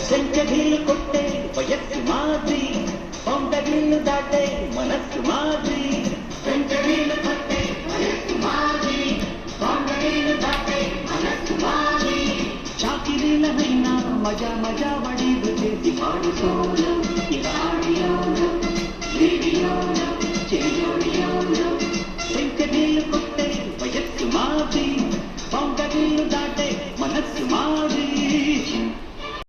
సెంచరీలు కొట్టే వయస్సు మాది, బౌండరీలు దాటే మనస్సు మాది. సెంచరీలు కొట్టే వయస్సు మాది, బౌండరీలు దాటే మనస్సు మాది. చాకిరీలనైనా మజా మజా వడిలు చేసి పాడుకోను, ఇక ఆడియోను రేడియోను చెడియోడియోను. సెంచరీలు కొట్టే వయస్సు మాది, బౌండరీలు దాటే మనస్సు మాది.